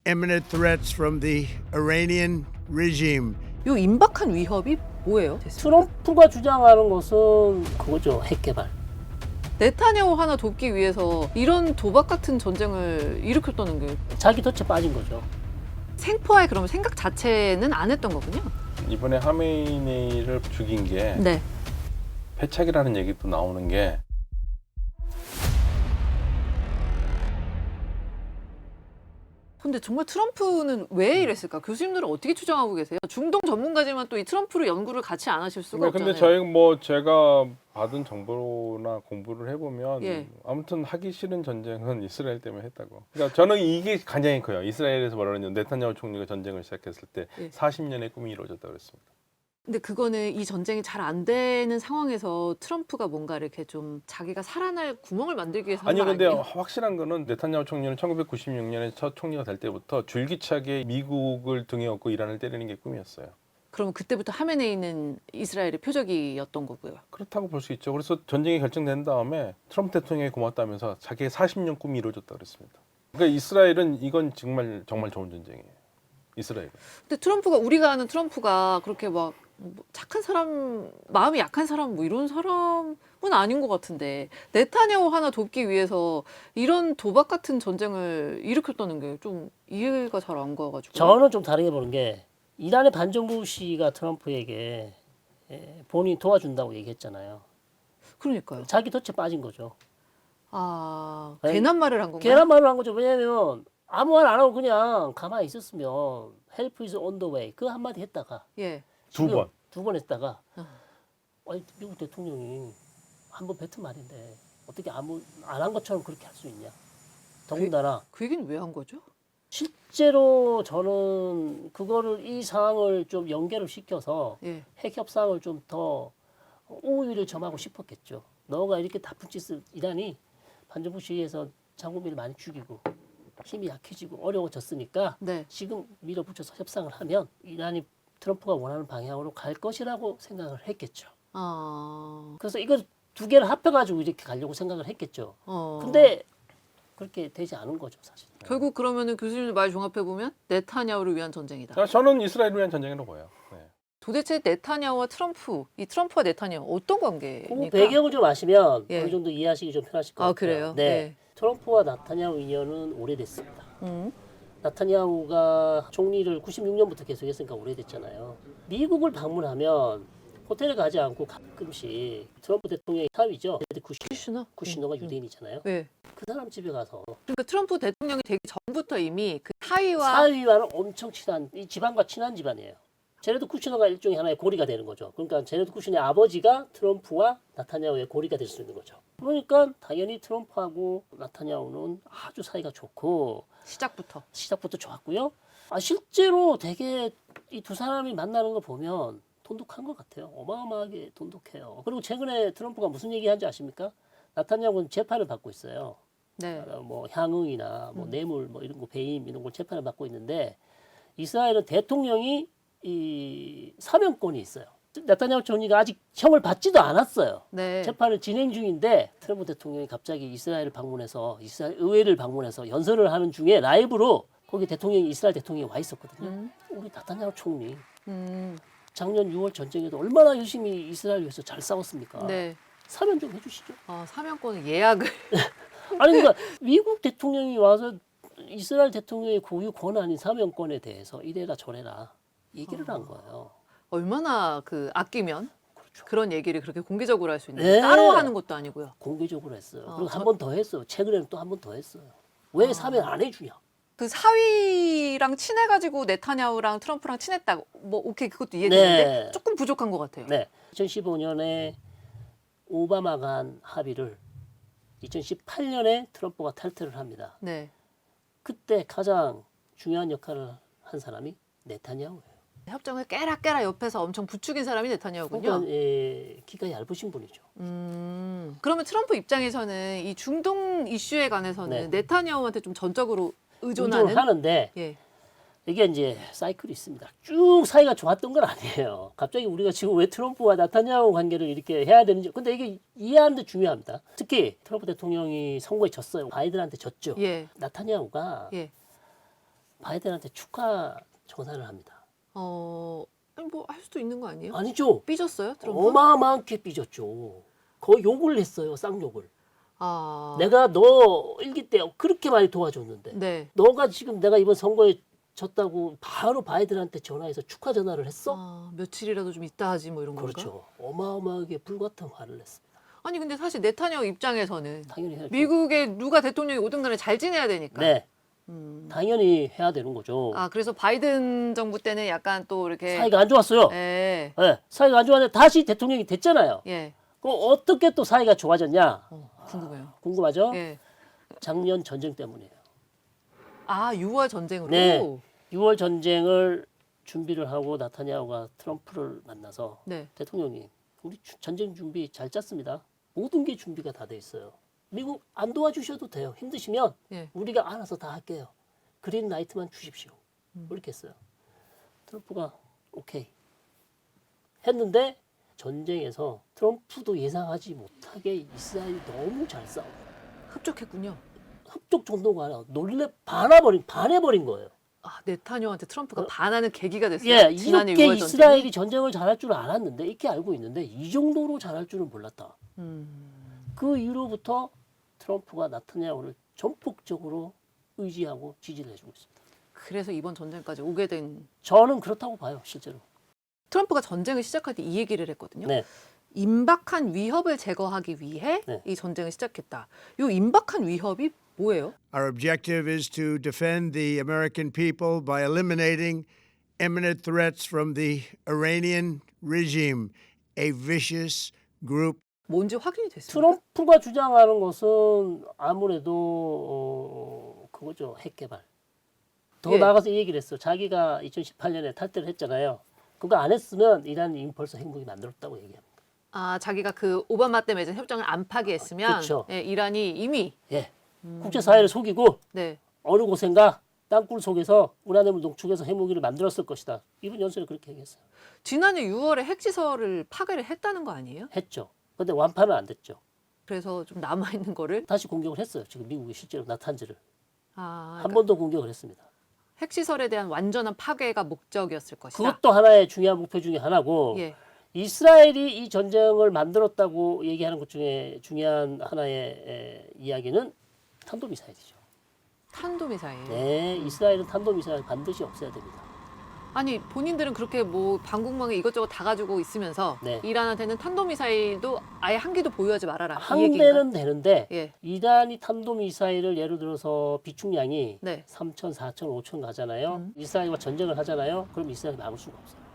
imminent threats from the Iranian regime. 요 임박한 위협이 뭐예요? 트럼프가 주장하는 것은 그거죠. 핵 개발. 네타냐후 하나 돕기 위해서 이런 도박 같은 전쟁을 일으켰다는 게 자기 덫에 빠진 거죠. 생포할 그러면 생각 자체는 안 했던 거군요. 이번에 하메이네이를 죽인 게 네. 패착이라는 얘기도 나오는 게 근데 정말 트럼프는 왜 이랬을까? 교수님들은 어떻게 추정하고 계세요? 중동 전문가지만 또 이 트럼프를 연구를 같이 안 하실 수가 근데 없잖아요. 제가 받은 정보나 공부를 해보면 예. 아무튼 하기 싫은 전쟁은 이스라엘 때문에 했다고. 그러니까 저는 이게 가장이 커요. 이스라엘에서 말하는 네타냐후 총리가 전쟁을 시작했을 때 예. 40년의 꿈이 이루어졌다고 그랬습니다. 근데 그거는 이 전쟁이 잘 안 되는 상황에서 트럼프가 뭔가 이렇게 좀 자기가 살아날 구멍을 만들기 위해서 아니요, 한거 근데 아니에요? 확실한 거는 네타냐후 총리는 1996년에 첫 총리가 될 때부터 줄기차게 미국을 등에 업고 이란을 때리는 게 꿈이었어요. 그러면 그때부터 하메네이는 이스라엘의 표적이었던 거고요. 그렇다고 볼 수 있죠. 그래서 전쟁이 결정된 다음에 트럼프 대통령이 고맙다면서 자기의 40년 꿈이 이루어졌다고 그랬습니다. 그러니까 이스라엘은 이건 정말 좋은 전쟁이에요. 이스라엘은. 근데 트럼프가 우리가 아는 트럼프가 그렇게 막 뭐 착한 사람, 마음이 약한 사람 뭐 이런 사람은 아닌 것 같은데 네타냐후 하나 돕기 위해서 이런 도박 같은 전쟁을 일으켰다는 게 좀 이해가 잘 안 가가지고. 저는 좀 다르게 보는 게 이란의 반정부 시가 트럼프에게 본인이 도와준다고 얘기했잖아요. 그러니까요. 자기 덫에 빠진 거죠. 아, 아니, 괜한 말을 한 건가요? 계란 말을 한 거죠. 왜냐하면 아무 말 안 하고 그냥 가만히 있었으면 help is on the way 그 한마디 했다가 예. 두 번 했다가 아니, 미국 대통령이 한 번 뱉은 말인데 어떻게 아무 안 한 것처럼 그렇게 할 수 있냐. 더군다나 그 얘기는 왜 한 거죠? 실제로 저는 그거를 이 상황을 좀 연계를 시켜서 예. 핵 협상을 좀 더 우위를 점하고 싶었겠죠. 너가 이렇게 나쁜 짓을 이란이 반정부 시위에서 장군비를 많이 죽이고 힘이 약해지고 어려워졌으니까 네. 지금 밀어붙여서 협상을 하면 이란이 트럼프가 원하는 방향으로 갈 것이라고 생각을 했겠죠. 아. 그래서 이거 두 개를 합해가지고 이렇게 가려고 생각을 했겠죠. 어. 근데 그렇게 되지 않은 거죠, 사실. 결국 그러면은 교수님 말 종합해 보면 네타냐후를 위한 전쟁이다. 저는 이스라엘을 위한 전쟁이라고 봐요. 네. 도대체 네타냐후와 트럼프, 이 트럼프와 네타냐후 어떤 관계입니까? 그 배경을 좀 아시면 예. 어느 정도 이해하시기 좀 편하실 것 아, 같아요. 그래요? 네. 네. 트럼프와 나타냐후 인연은 오래됐습니다. 음. 나타냐후가 총리를 96년부터 계속했으니까 오래됐잖아요. 미국을 방문하면 호텔에 가지 않고 가끔씩 트럼프 대통령의 사위죠. 제드 쿠시너가 유대인이잖아요. 네. 그 사람 집에 가서 그러니까 트럼프 대통령이 되기 전부터 이미 그 사위와 사위와는 엄청 친한 이 집안과 친한 집안이에요. 제레드 쿠시너가 일종의 하나의 고리가 되는 거죠. 그러니까 제레드 쿠시너의 아버지가 트럼프와 나타냐후의 고리가 될 수 있는 거죠. 그러니까 당연히 트럼프하고 나타냐후는 아주 사이가 좋고 시작부터 좋았고요. 실제로 되게 이 두 사람이 만나는 거 보면 돈독한 것 같아요. 어마어마하게 돈독해요. 그리고 최근에 트럼프가 무슨 얘기한지 아십니까? 나타냐후는 재판을 받고 있어요. 네. 뭐 향응이나 뭐 뇌물 뭐 이런 거 배임 이런 걸 재판을 받고 있는데 이스라엘은 대통령이 이 사면권이 있어요. 나타냐후 총리가 아직 형을 받지도 않았어요. 네. 재판을 진행 중인데 트럼프 대통령이 갑자기 이스라엘 의회를 방문해서 연설을 하는 중에 라이브로 거기 이스라엘 대통령이 와 있었거든요. 우리 나타냐후 총리 작년 6월 전쟁에도 얼마나 열심히 이스라엘 위해서 잘 싸웠습니까? 네. 사면 좀 해주시죠. 사면권은 예약을 아니 그러니까 미국 대통령이 와서 이스라엘 대통령의 고유 권한인 사면권에 대해서 이래라 저래라 얘기를 한 거예요. 얼마나 그 아끼면 그렇죠. 그런 얘기를 그렇게 공개적으로 할 수 있는지 네. 따로 하는 것도 아니고요. 공개적으로 했어요. 그리고 저- 한 번 더 했어요. 최근에는 또 한 번 더 했어요. 왜 사면 안 해주냐? 그 사위랑 친해가지고 네타냐후랑 트럼프랑 친했다. 뭐 오케이 그것도 이해되는데 네. 조금 부족한 것 같아요. 네. 2015년에 오바마가 한 합의를 2018년에 트럼프가 탈퇴를 합니다. 네. 그때 가장 중요한 역할을 한 사람이 네타냐후예요. 협정을 깨라 옆에서 엄청 부추긴 사람이 네타냐후군요. 그러니까 기가 얇으신 분이죠. 그러면 트럼프 입장에서는 이 중동 이슈에 관해서는 네. 네타냐후한테 좀 전적으로 의존을 의존하는. 하는데 예. 이게 이제 사이클이 있습니다. 쭉 사이가 좋았던 건 아니에요. 갑자기 우리가 지금 왜 트럼프와 나타냐후 관계를 이렇게 해야 되는지. 근데 이게 이해하는 데 중요합니다. 특히 트럼프 대통령이 선거에 졌어요. 바이든한테 졌죠. 예. 나타냐후가 예. 바이든한테 축하 전화를 합니다. 아니 뭐 할 수도 있는 거 아니에요? 아니죠. 삐졌어요, 트럼프? 어마어마하게 삐졌죠. 거의 욕을 했어요. 쌍욕을. 아, 내가 너 일기 때 그렇게 많이 도와줬는데 네. 너가 지금 내가 이번 선거에 졌다고 바로 바이든한테 전화해서 축하 전화를 했어? 아, 며칠이라도 좀 있다 하지 뭐 이런 건가? 그렇죠. 어마어마하게 불같은 화를 냈습니다. 아니 근데 사실 네타냐후 입장에서는 당연히 해야죠. 미국에 누가 대통령이 오든 간에 잘 지내야 되니까. 네. 당연히 해야 되는 거죠. 아 그래서 바이든 정부 때는 약간 또 이렇게 사이가 안 좋았어요. 예. 네, 사이가 안 좋았는데 다시 대통령이 됐잖아요. 예. 그 어떻게 또 사이가 좋아졌냐? 궁금해요. 궁금하죠? 예. 작년 전쟁 때문이에요. 아 6월 전쟁으로. 네. 6월 전쟁을 준비를 하고 나타냐후가 트럼프를 만나서 네. 대통령님, 우리 전쟁 준비 잘 짰습니다. 모든 게 준비가 다 돼 있어요. 미국 안 도와주셔도 돼요. 힘드시면 예. 우리가 알아서 다 할게요. 그린 라이트만 주십시오. 이렇게 했어요. 트럼프가 오케이 했는데 전쟁에서 트럼프도 예상하지 못하게 이스라엘이 너무 잘 싸워. 흡족했군요. 흡족 정도가 아니라 반해버린 거예요. 아 네타냐후한테 트럼프가 반하는 계기가 됐어요. 예, 지난해 이렇게 6월 이스라엘이 전쟁을 잘할 줄 알았는데 이렇게 알고 있는데 이 정도로 잘할 줄은 몰랐다. 그 이후로부터 트럼프가 나타냐후를 전폭적으로 의지하고 지지를 해주고 있습니다. 그래서 이번 전쟁까지 오게 된 저는 그렇다고 봐요, 실제로. 트럼프가 전쟁을 시작할 때 이 얘기를 했거든요. 네, 임박한 위협을 제거하기 위해 네. 이 전쟁을 시작했다. 이 임박한 위협이 뭐예요? Our objective is to defend the American people by eliminating imminent threats from the Iranian regime, a vicious group. 뭔지 확인이 됐습니까? 트럼프가 주장하는 것은 아무래도 그거죠, 핵 개발. 더 예. 나아가서 이 얘기를 했어. 자기가 2018년에 탈퇴를 했잖아요. 그거 안 했으면 이란이 벌써 핵무기 만들었다고 얘기합니다. 아 자기가 그 오바마 때 맺은 협정을 안 파기했으면 그렇죠. 예, 이란이 이미 예, 국제사회를 속이고 네. 어느 곳엔가 땅굴 속에서 우라늄을 농축해서 핵무기를 만들었을 것이다. 이번 연설에 그렇게 얘기했어요. 지난해 6월에 핵시설을 파괴를 했다는 거 아니에요? 했죠. 근데 완파는 안 됐죠. 그래서 좀 남아 있는 거를 다시 공격을 했어요. 지금 미국이 실제로 나탄즈를 아, 한 번 더 공격을 했습니다. 핵시설에 대한 완전한 파괴가 목적이었을 것이다. 그것도 하나의 중요한 목표 중에 하나고 예. 이스라엘이 이 전쟁을 만들었다고 얘기하는 것 중에 중요한 하나의 이야기는 탄도미사일이죠. 탄도미사일. 네, 이스라엘은 탄도미사일 반드시 없애야 됩니다. 아니 본인들은 그렇게 뭐 방공망에 이것저것 다 가지고 있으면서 네. 이란한테는 탄도미사일도 아예 한 개도 보유하지 말아라. 이 한 얘기인가? 대는 되는데 예. 이란이 탄도미사일을 예를 들어서 비축량이 네. 3천, 4천, 5천 가잖아요. 이스라엘과 전쟁을 하잖아요. 그럼 이스라엘이 막을 수가 없어요.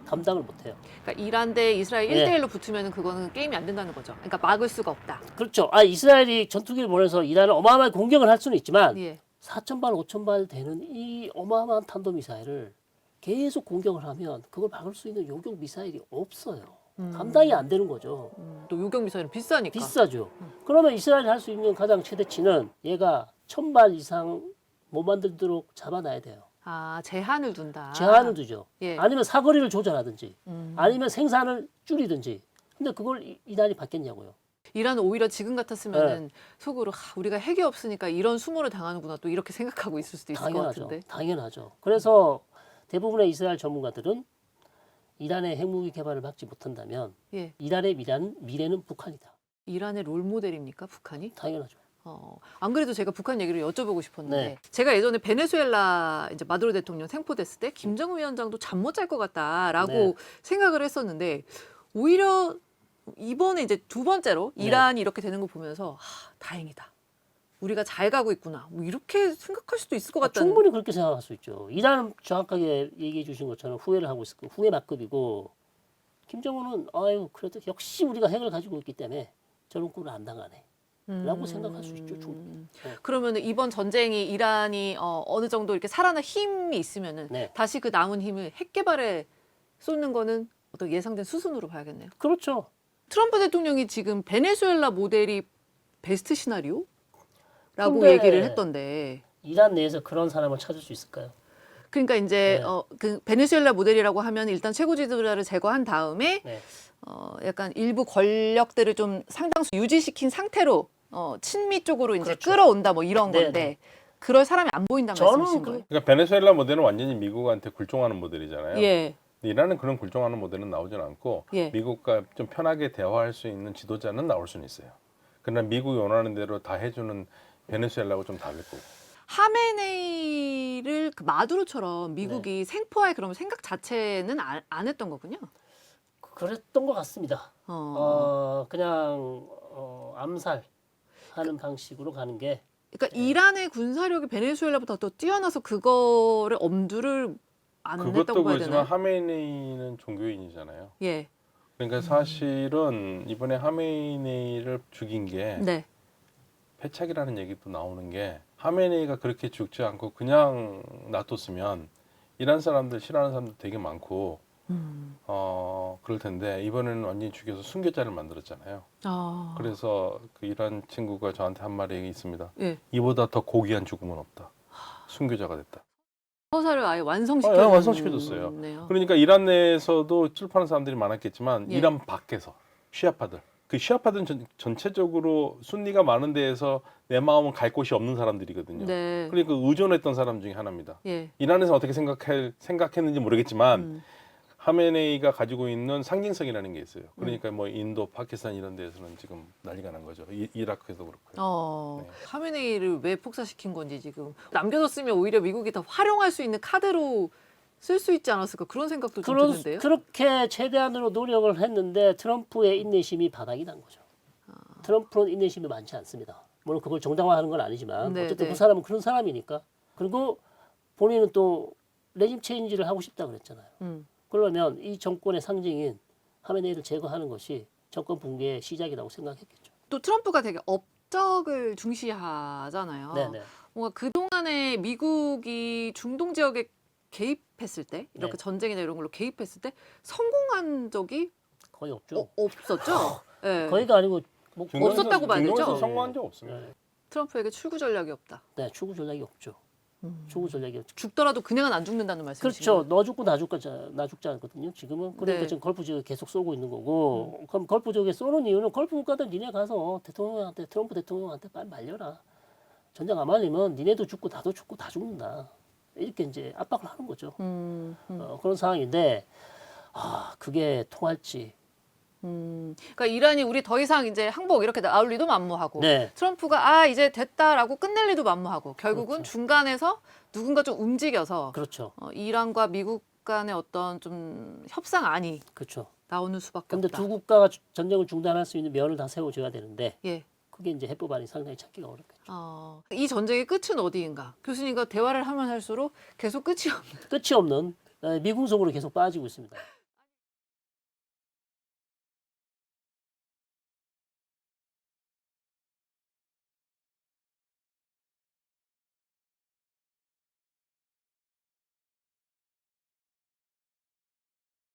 감당을 못해요. 그러니까 이란 대 이스라엘 네. 1대1로 붙으면 그거는 게임이 안 된다는 거죠. 그러니까 막을 수가 없다. 그렇죠. 이스라엘이 전투기를 보내서 이란을 어마어마하게 공격을 할 수는 있지만 예. 4천 발, 5천 발 되는 이 어마어마한 탄도미사일을 계속 공격을 하면 그걸 막을 수 있는 요격 미사일이 없어요. 감당이 안 되는 거죠. 또 요격 미사일은 비싸니까. 비싸죠. 그러면 이스라엘이 할 수 있는 가장 최대치는 얘가 1,000발 이상 못 만들도록 잡아놔야 돼요. 아 제한을 둔다. 제한을 두죠. 예. 아니면 사거리를 조절하든지 아니면 생산을 줄이든지. 근데 그걸 이란이 받겠냐고요. 이란은 오히려 지금 같았으면은 네. 속으로 우리가 핵이 없으니까 이런 수모를 당하는구나 또 이렇게 생각하고 있을 수도 있을 것 당연하죠. 같은데. 당연하죠. 그래서 대부분의 이스라엘 전문가들은 이란의 핵무기 개발을 막지 못한다면 예. 이란의 미래는 북한이다. 이란의 롤 모델입니까 북한이? 당연하죠. 안 그래도 제가 북한 얘기를 여쭤보고 싶었는데 네. 제가 예전에 베네수엘라 이제 마두로 대통령 생포됐을 때 김정은 위원장도 잠 못 잘 것 같다라고 네. 생각을 했었는데 오히려 이번에 이제 두 번째로 네. 이란이 이렇게 되는 거 보면서 다행이다. 우리가 잘 가고 있구나. 뭐 이렇게 생각할 수도 있을 것 같다는. 충분히 그렇게 생각할 수 있죠. 이란은 정확하게 얘기해 주신 것처럼 후회를 하고 있을 거고 후회 막급이고 김정은은 아유 그래도 역시 우리가 핵을 가지고 있기 때문에 저런 꼴을 안 당하네. 라고 생각할 수 있죠. 충분히. 그러면 이번 전쟁이 이란이 어느 정도 이렇게 살아날 힘이 있으면은 네. 다시 그 남은 힘을 핵 개발에 쏟는 거는 어떤 예상된 수순으로 봐야겠네요. 그렇죠. 트럼프 대통령이 지금 베네수엘라 모델이 베스트 시나리오? 라고 근데 얘기를 했던데. 이란 내에서 그런 사람을 찾을 수 있을까요? 그러니까 이제 네. 그 베네수엘라 모델이라고 하면 일단 최고 지도자를 제거한 다음에 네. 약간 일부 권력들을 좀 상당수 유지시킨 상태로 친미 쪽으로 이제 그렇죠. 끌어온다 뭐 이런 네, 건데 네. 그럴 사람이 안 보인다는 저는 말씀이신 거예요? 그러니까 베네수엘라 모델은 완전히 미국한테 굴종하는 모델이잖아요. 예. 이란은 그런 굴종하는 모델은 나오진 않고 예. 미국과 좀 편하게 대화할 수 있는 지도자는 나올 수는 있어요. 그러나 미국이 원하는 대로 다 해주는 베네수엘라하고 좀 다를 거고. 하메네이를 그 마두로처럼 미국이 생포할 그런 생각 자체는 안 했던 거군요. 그랬던 것 같습니다. 그냥 암살하는 방식으로 가는 게 그러니까 이란의 군사력이 베네수엘라보다 더 뛰어나서 그거를 엄두를 안 냈다고 그것도 봐야 그렇지만 되나요? 하메네이는 종교인이잖아요. 예. 그러니까 사실은 이번에 하메네이를 죽인 게 네. 패착이라는 얘기도 나오는 게 하메네이가 그렇게 죽지 않고 그냥 놔뒀으면 이란 사람들 싫어하는 사람들 되게 많고 그럴 텐데 이번에는 완전히 죽여서 순교자를 만들었잖아요. 그래서 그 이란 친구가 저한테 한 말이 있습니다. 예. 이보다 더 고귀한 죽음은 없다. 순교자가 됐다. 서사를 아예 아, 완성시켰네요. 완성시켜줬어요. 그러니까 이란 내에서도 출판하는 사람들이 많았겠지만 예. 이란 밖에서 시아파들. 그 시아파들은 전체적으로 순니가 많은 데에서 내 마음은 갈 곳이 없는 사람들이거든요. 네. 그러니까 의존했던 사람 중에 하나입니다. 예. 이란에서 어떻게 생각했는지 모르겠지만 하메네이가 가지고 있는 상징성이라는 게 있어요. 그러니까 뭐 인도, 파키스탄 이런 데에서는 지금 난리가 난 거죠. 이라크에도 그렇고요. 네. 하메네이를 왜 폭사시킨 건지 지금 남겨뒀으면 오히려 미국이 더 활용할 수 있는 카드로 쓸 수 있지 않았을까 그런 생각도 좀 드는데요. 그렇게 최대한으로 노력을 했는데 트럼프의 인내심이 바닥이 난 거죠. 트럼프는 인내심이 많지 않습니다. 물론 그걸 정당화하는 건 아니지만 네, 어쨌든 네. 그 사람은 그런 사람이니까. 그리고 본인은 또 레짐 체인지를 하고 싶다 그랬잖아요. 그러면 이 정권의 상징인 하메네이를 제거하는 것이 정권 붕괴의 시작이라고 생각했겠죠. 또 트럼프가 되게 업적을 중시하잖아요. 네네. 뭔가 그동안에 미국이 중동 지역에 개입했을 때 이렇게 네. 전쟁이나 이런 걸로 개입했을 때 성공한 적이 거의 없죠. 없었죠. 네. 거의가 아니고 뭐 없었다고 봐야 되죠? 중동에서 성공한 적 없습니다. 트럼프에게 출구 전략이 없다. 네, 추구 전략이 없죠. 추구 전략이 없죠. 죽더라도 그냥은 안 죽는다는 말씀이시죠? 그렇죠. 너 죽고 나 죽자 하거든요. 지금은 그러니까 네. 지금 걸프 지역에 계속 쏘고 있는 거고. 그럼 걸프 지역에 쏘는 이유는 걸프 국가들 니네 가서 대통령한테 트럼프 대통령한테 빨리 말려라. 전쟁 안 말리면 니네도 죽고 나도 죽고 다 죽는다. 이렇게 이제 압박을 하는 거죠. 그런 상황인데 그게 통할지. 그러니까 이란이 우리 더 이상 이제 항복 이렇게 나올 리도 만무하고 네. 트럼프가 이제 됐다라고 끝낼 리도 만무하고 결국은 그렇죠. 중간에서 누군가 좀 움직여서 그렇죠. 이란과 미국 간의 어떤 좀 협상안이 그렇죠. 나오는 수밖에 근데 없다. 두 국가가 전쟁을 중단할 수 있는 면을 다 세워줘야 되는데 예. 그게 이제 해법안이 상당히 찾기가 어렵겠죠. 이 전쟁의 끝은 어디인가? 교수님과 대화를 하면 할수록 계속 끝이 없는. 끝이 없는 미궁 속으로 계속 빠지고 있습니다.